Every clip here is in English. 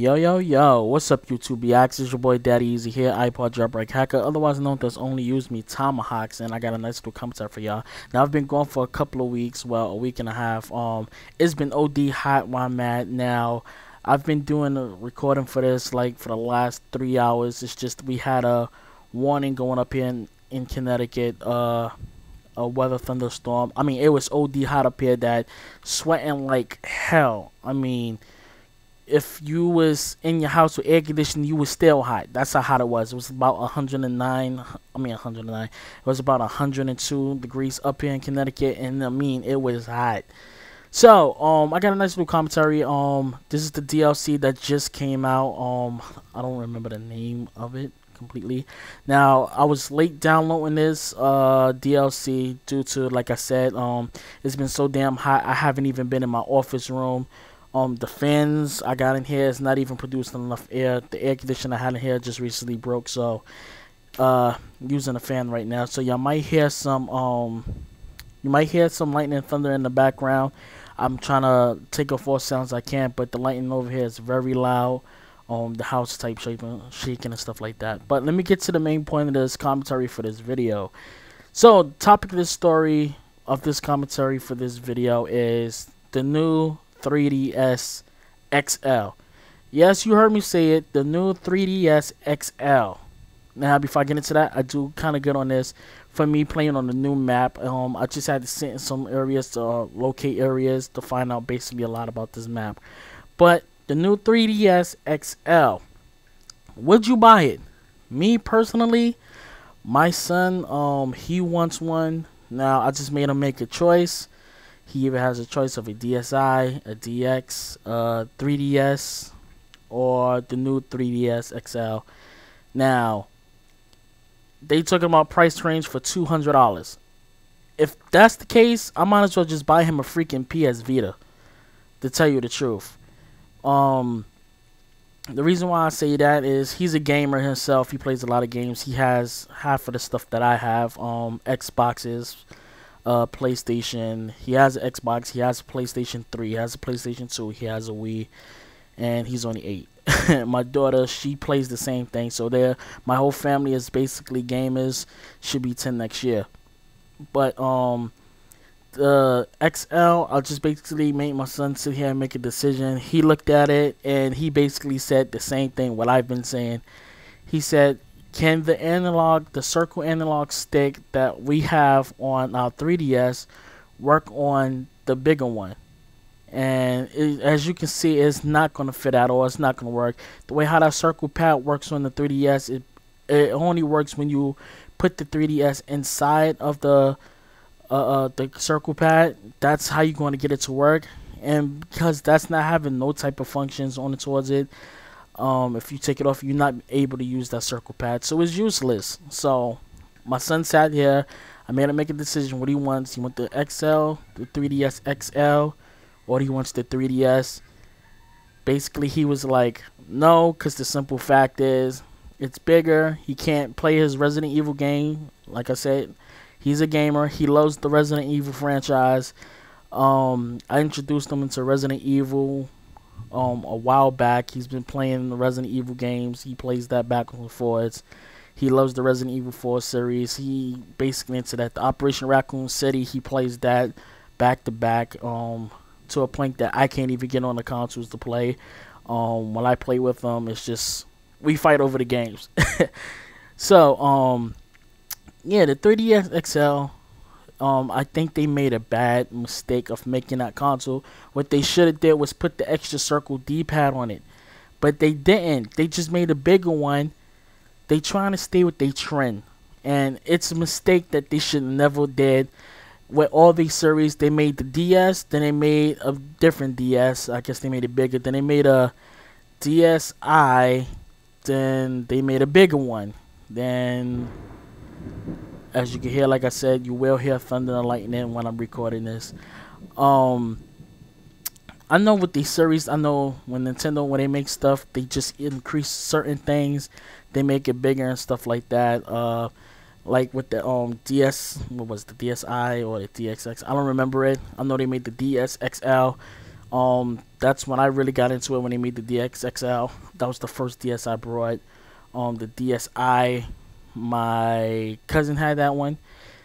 Yo, what's up YouTube reacts? It's your boy Daddy Easy here, ipod jailbreak hacker, otherwise known as Only Use Me Tomahawks, and I got a nice little commentary for y'all. Now I've been gone for a couple of weeks, well a week and a half. It's been OD hot where I'm at now. I've been doing a recording for this like for the last 3 hours. It's just we had a warning going up here in Connecticut, a weather thunderstorm. I mean, it was OD hot up here that sweating like hell. I mean, if you was in your house with air conditioning, you was still hot. That's how hot it was. It was about 109. I mean 109. It was about 102 degrees up here in Connecticut, and I mean it was hot. So I got a nice little commentary. This is the DLC that just came out. I don't remember the name of it completely. Now I was late downloading this DLC due to, like I said, it's been so damn hot. I haven't even been in my office room. The fans I got in here is not even producing enough air. The air conditioner I had in here just recently broke, so using a fan right now. So y'all might hear some lightning and thunder in the background. I'm trying to take off all sounds I can, but the lightning over here is very loud. The house type shaking and stuff like that. But let me get to the main point of this commentary for this video. So the topic of this story of this commentary for this video is the new 3DS XL. Yes, you heard me say it, the new 3DS XL. Now, before I get into that, I do kind of good on this for me playing on the new map. I just had to sit in some areas to locate areas to find out basically a lot about this map. But the new 3DS XL, would you buy it? Me personally, my son, he wants one. Now, I just made him make a choice. He either has a choice of a DSi, a DX, 3DS, or the new 3DS XL. Now, they talking about price range for $200. If that's the case, I might as well just buy him a freaking PS Vita, to tell you the truth. The reason why I say that is he's a gamer himself. He plays a lot of games. He has half of the stuff that I have, Xboxes, PlayStation. He has an Xbox, he has a PlayStation 3, he has a PlayStation 2, he has a Wii, and he's only 8. My daughter, she plays the same thing, so my whole family is basically gamers. Should be 10 next year. But the XL, I'll just basically make my son sit here and make a decision. He looked at it and he basically said the same thing what I've been saying. He said, can the circle analog stick that we have on our 3DS work on the bigger one? And as you can see, it's not going to fit at all. It's not going to work. The way how that circle pad works on the 3DS, it only works when you put the 3DS inside of the circle pad. That's how you're going to get it to work. And because that's not having no type of functions on it towards it, if you take it off, you're not able to use that circle pad, so it's useless. So my son sat here, I made him make a decision what he wants. He wants the XL, the 3DS XL, or he wants the 3DS. Basically he was like no, because the simple fact is it's bigger. He can't play his Resident Evil game. Like I said, he's a gamer. He loves the Resident Evil franchise. I introduced him into Resident Evil a while back. He's been playing the Resident Evil games. He plays that backwards and forwards. He loves the Resident Evil 4 series. He basically into that. The Operation Raccoon City, he plays that back to back, to a point that I can't even get on the consoles to play. When I play with them, it's just we fight over the games. So yeah, the 3DS XL, I think they made a bad mistake of making that console. What they should have did was put the extra circle D-pad on it, but they didn't. They just made a bigger one. They trying to stay with their trend, and it's a mistake that they should never did. With all these series, they made the DS, then they made a different DS. I guess they made it bigger. Then they made a DSi, then they made a bigger one. Then, as you can hear, like I said, you will hear thunder and lightning when I'm recording this. I know with these series, I know when they make stuff, they just increase certain things. They make it bigger and stuff like that. Like with the DS, what was the DSi or the DXX? I don't remember it. I know they made the DS XL. That's when I really got into it when they made the DXXL. That was the first DS I brought. The DSi, my cousin had that one,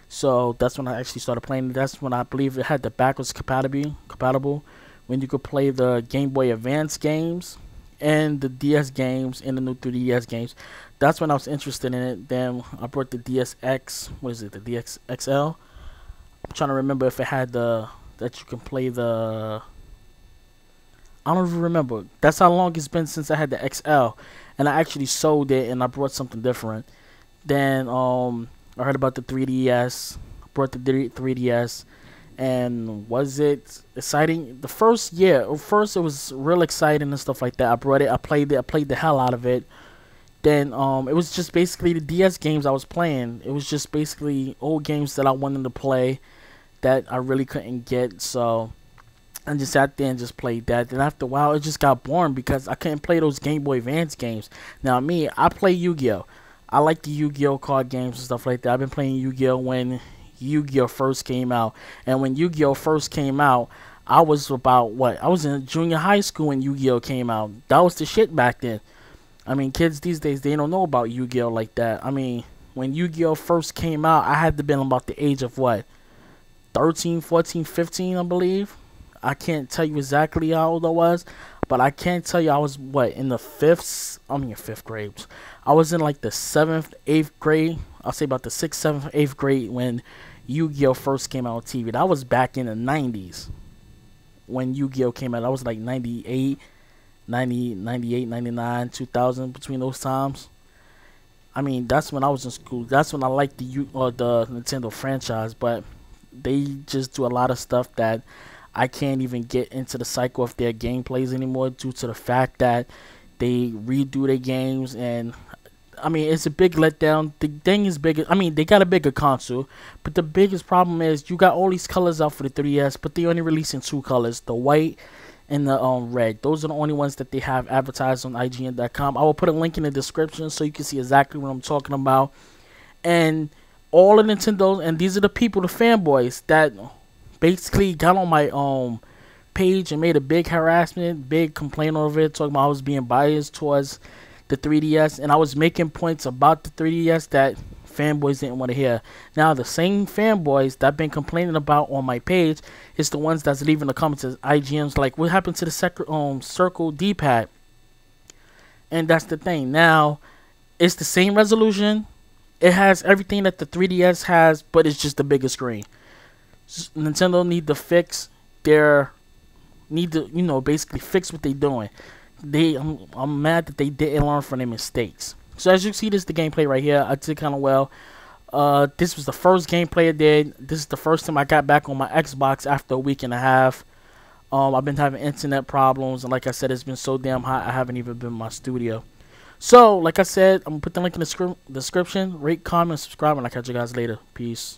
so that's when I actually started playing. That's when I believe it had the backwards compatible, when you could play the Game Boy Advance games and the DS games and the new 3DS games. That's when I was interested in it. Then I brought the DSX. What is it? The DXXL. I'm trying to remember if it had the that you can play the. I don't even remember. That's how long it's been since I had the XL, and I actually sold it and I brought something different. Then I heard about the 3DS, brought the 3DS, and was it exciting? The first year, first it was real exciting and stuff like that. I brought it, I played the hell out of it. Then it was just basically the DS games I was playing. It was just basically old games that I wanted to play that I really couldn't get, so I just sat there and just played that. Then after a while, it just got boring because I couldn't play those Game Boy Advance games. Now me, I play Yu-Gi-Oh! I like the Yu-Gi-Oh! Card games and stuff like that. I've been playing Yu-Gi-Oh! When Yu-Gi-Oh! First came out. And when Yu-Gi-Oh! First came out, I was about, what? I was in junior high school when Yu-Gi-Oh! Came out. That was the shit back then. I mean, kids these days, they don't know about Yu-Gi-Oh! Like that. I mean, when Yu-Gi-Oh! First came out, I had to been about the age of, what? 13, 14, 15, I believe. I can't tell you exactly how old I was, but I can tell you I was, what, in the fifth grade. I was in like the 7th, 8th grade. I'll say about the 6th, 7th, 8th grade when Yu-Gi-Oh! First came out on TV. That was back in the 90s when Yu-Gi-Oh! Came out. That was like 98, 99, 2000, between those times. I mean, that's when I was in school. That's when I liked the Nintendo franchise, but they just do a lot of stuff that I can't even get into the cycle of their gameplays anymore due to the fact that they redo their games, and I mean, it's a big letdown. The thing is bigger. I mean, they got a bigger console, but the biggest problem is you got all these colors out for the 3DS, but they only releasing 2 colors, the white and the red. Those are the only ones that they have advertised on IGN.com. I will put a link in the description so you can see exactly what I'm talking about. And all of Nintendo, and these are the people, the fanboys, that basically got on my page and made a big harassment, big complaint over it, talking about I was being biased towards the 3DS, and I was making points about the 3DS that fanboys didn't want to hear. Now the same fanboys that I've been complaining about on my page is the ones that's leaving the comments as IGN's like, what happened to the circle D-pad? And that's the thing. Now it's the same resolution. It has everything that the 3DS has, but it's just the bigger screen. Nintendo need to fix their, basically fix what they're doing. I'm mad that they didn't learn from their mistakes. So as you see, this is the gameplay right here. I did kind of well. This was the first gameplay I did. This is the first time I got back on my Xbox after a week and a half. I've been having internet problems, and like I said, it's been so damn hot I haven't even been in my studio. So like I said, I'm gonna put the link in the description. Rate, comment, subscribe, and I'll catch you guys later. Peace.